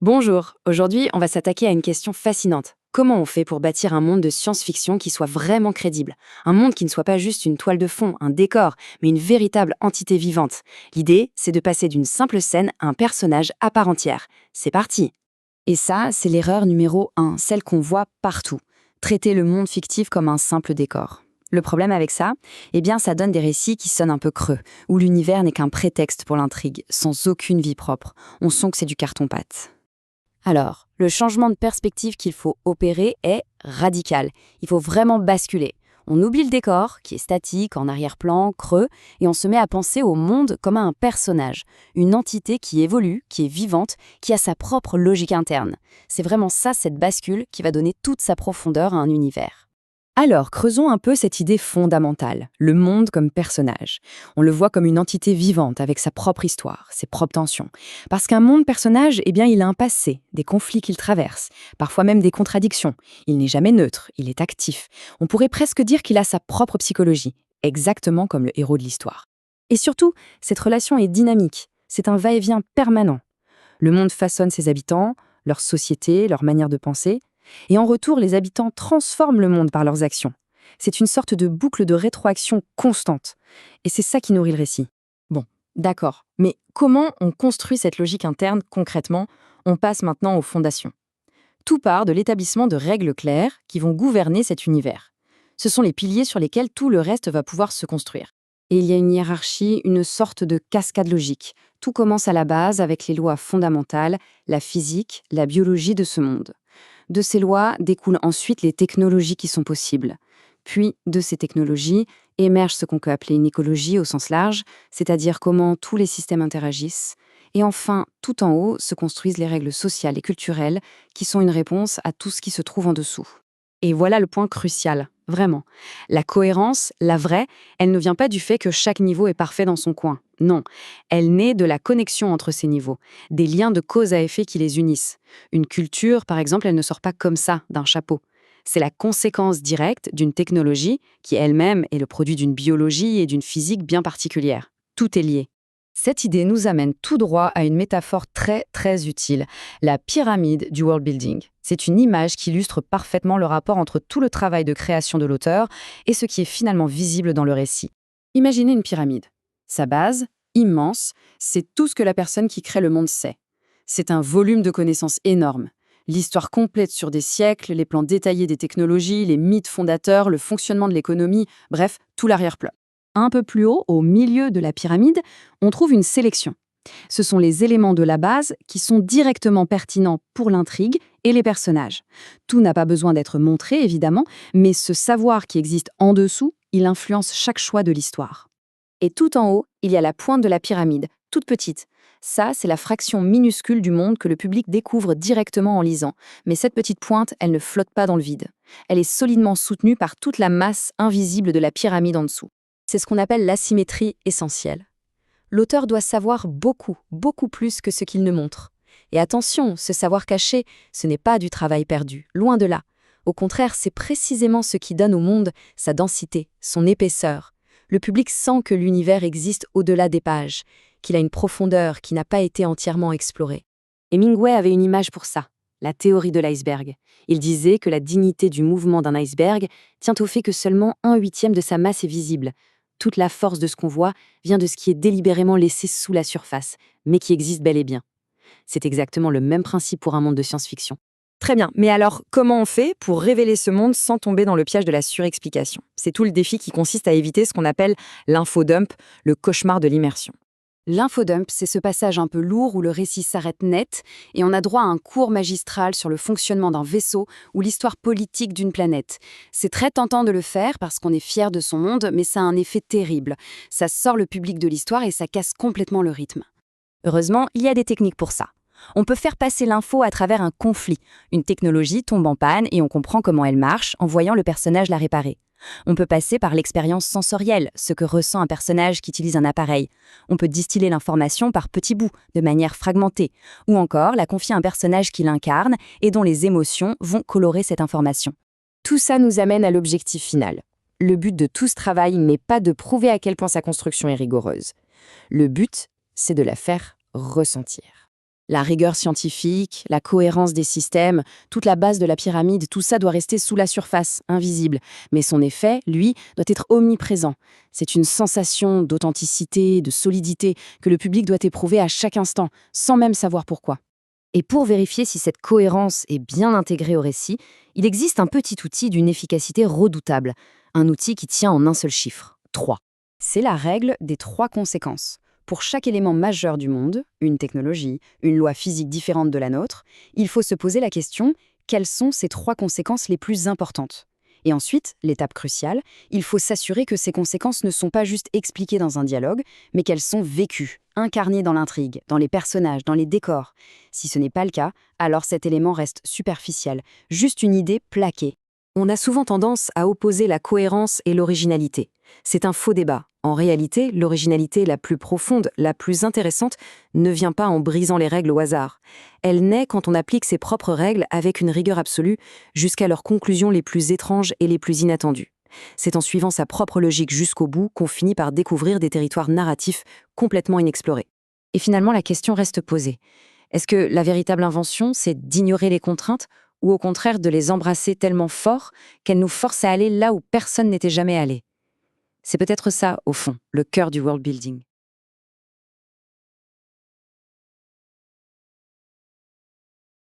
Bonjour, aujourd'hui on va s'attaquer à une question fascinante. Comment on fait pour bâtir un monde de science-fiction qui soit vraiment crédible? Un monde qui ne soit pas juste une toile de fond, un décor, mais une véritable entité vivante. L'idée, c'est de passer d'une simple scène à un personnage à part entière. C'est parti! Et ça, c'est l'erreur numéro 1, celle qu'on voit partout. Traiter le monde fictif comme un simple décor. Le problème avec ça, eh bien, ça donne des récits qui sonnent un peu creux, où l'univers n'est qu'un prétexte pour l'intrigue, sans aucune vie propre. On sent que c'est du carton-pâte. Alors, le changement de perspective qu'il faut opérer est radical. Il faut vraiment basculer. On oublie le décor, qui est statique, en arrière-plan, creux, et on se met à penser au monde comme à un personnage, une entité qui évolue, qui est vivante, qui a sa propre logique interne. C'est vraiment ça, cette bascule, qui va donner toute sa profondeur à un univers. Alors, creusons un peu cette idée fondamentale, le monde comme personnage. On le voit comme une entité vivante avec sa propre histoire, ses propres tensions. Parce qu'un monde personnage, eh bien, il a un passé, des conflits qu'il traverse, parfois même des contradictions. Il n'est jamais neutre, il est actif. On pourrait presque dire qu'il a sa propre psychologie, exactement comme le héros de l'histoire. Et surtout, cette relation est dynamique, c'est un va-et-vient permanent. Le monde façonne ses habitants, leur société, leur manière de penser, et en retour, les habitants transforment le monde par leurs actions. C'est une sorte de boucle de rétroaction constante. Et c'est ça qui nourrit le récit. Bon, d'accord. Mais comment on construit cette logique interne concrètement? On passe maintenant aux fondations. Tout part de l'établissement de règles claires qui vont gouverner cet univers. Ce sont les piliers sur lesquels tout le reste va pouvoir se construire. Et il y a une hiérarchie, une sorte de cascade logique. Tout commence à la base avec les lois fondamentales, la physique, la biologie de ce monde. De ces lois découlent ensuite les technologies qui sont possibles. Puis, de ces technologies, émerge ce qu'on peut appeler une écologie au sens large, c'est-à-dire comment tous les systèmes interagissent. Et enfin, tout en haut, se construisent les règles sociales et culturelles qui sont une réponse à tout ce qui se trouve en dessous. Et voilà le point crucial, vraiment. La cohérence, la vraie, elle ne vient pas du fait que chaque niveau est parfait dans son coin. Non, elle naît de la connexion entre ces niveaux, des liens de cause à effet qui les unissent. Une culture, par exemple, elle ne sort pas comme ça, d'un chapeau. C'est la conséquence directe d'une technologie qui elle-même est le produit d'une biologie et d'une physique bien particulières. Tout est lié. Cette idée nous amène tout droit à une métaphore très utile, la pyramide du world building. C'est une image qui illustre parfaitement le rapport entre tout le travail de création de l'auteur et ce qui est finalement visible dans le récit. Imaginez une pyramide. Sa base, immense, c'est tout ce que la personne qui crée le monde sait. C'est un volume de connaissances énorme. L'histoire complète sur des siècles, les plans détaillés des technologies, les mythes fondateurs, le fonctionnement de l'économie, bref, tout l'arrière-plan. Un peu plus haut, au milieu de la pyramide, on trouve une sélection. Ce sont les éléments de la base qui sont directement pertinents pour l'intrigue et les personnages. Tout n'a pas besoin d'être montré, évidemment, mais ce savoir qui existe en dessous, il influence chaque choix de l'histoire. Et tout en haut, il y a la pointe de la pyramide, toute petite. Ça, c'est la fraction minuscule du monde que le public découvre directement en lisant. Mais cette petite pointe, elle ne flotte pas dans le vide. Elle est solidement soutenue par toute la masse invisible de la pyramide en dessous. C'est ce qu'on appelle l'asymétrie essentielle. L'auteur doit savoir beaucoup plus que ce qu'il ne montre. Et attention, ce savoir caché, ce n'est pas du travail perdu, loin de là. Au contraire, c'est précisément ce qui donne au monde sa densité, son épaisseur. Le public sent que l'univers existe au-delà des pages, qu'il a une profondeur qui n'a pas été entièrement explorée. Hemingway avait une image pour ça, la théorie de l'iceberg. Il disait que la dignité du mouvement d'un iceberg tient au fait que seulement 1/8 de sa masse est visible. Toute la force de ce qu'on voit vient de ce qui est délibérément laissé sous la surface, mais qui existe bel et bien. C'est exactement le même principe pour un monde de science-fiction. Très bien, mais alors comment on fait pour révéler ce monde sans tomber dans le piège de la surexplication? C'est tout le défi qui consiste à éviter ce qu'on appelle l'infodump, le cauchemar de l'immersion. L'infodump, c'est ce passage un peu lourd où le récit s'arrête net et on a droit à un cours magistral sur le fonctionnement d'un vaisseau ou l'histoire politique d'une planète. C'est très tentant de le faire parce qu'on est fier de son monde, mais ça a un effet terrible. Ça sort le public de l'histoire et ça casse complètement le rythme. Heureusement, il y a des techniques pour ça. On peut faire passer l'info à travers un conflit. Une technologie tombe en panne et on comprend comment elle marche en voyant le personnage la réparer. On peut passer par l'expérience sensorielle, ce que ressent un personnage qui utilise un appareil. On peut distiller l'information par petits bouts, de manière fragmentée, ou encore la confier à un personnage qui l'incarne et dont les émotions vont colorer cette information. Tout ça nous amène à l'objectif final. Le but de tout ce travail n'est pas de prouver à quel point sa construction est rigoureuse. Le but, c'est de la faire ressentir. La rigueur scientifique, la cohérence des systèmes, toute la base de la pyramide, tout ça doit rester sous la surface, invisible. Mais son effet, lui, doit être omniprésent. C'est une sensation d'authenticité, de solidité que le public doit éprouver à chaque instant, sans même savoir pourquoi. Et pour vérifier si cette cohérence est bien intégrée au récit, il existe un petit outil d'une efficacité redoutable, un outil qui tient en un seul chiffre, 3. C'est la règle des 3 conséquences. Pour chaque élément majeur du monde, une technologie, une loi physique différente de la nôtre, il faut se poser la question, quelles sont ces 3 conséquences les plus importantes? Et ensuite, l'étape cruciale, il faut s'assurer que ces conséquences ne sont pas juste expliquées dans un dialogue, mais qu'elles sont vécues, incarnées dans l'intrigue, dans les personnages, dans les décors. Si ce n'est pas le cas, alors cet élément reste superficiel, juste une idée plaquée. On a souvent tendance à opposer la cohérence et l'originalité. C'est un faux débat. En réalité, l'originalité la plus profonde, la plus intéressante, ne vient pas en brisant les règles au hasard. Elle naît quand on applique ses propres règles avec une rigueur absolue jusqu'à leurs conclusions les plus étranges et les plus inattendues. C'est en suivant sa propre logique jusqu'au bout qu'on finit par découvrir des territoires narratifs complètement inexplorés. Et finalement, la question reste posée. Est-ce que la véritable invention, c'est d'ignorer les contraintes ou au contraire de les embrasser tellement fort qu'elles nous forcent à aller là où personne n'était jamais allé? C'est peut-être ça, au fond, le cœur du world building.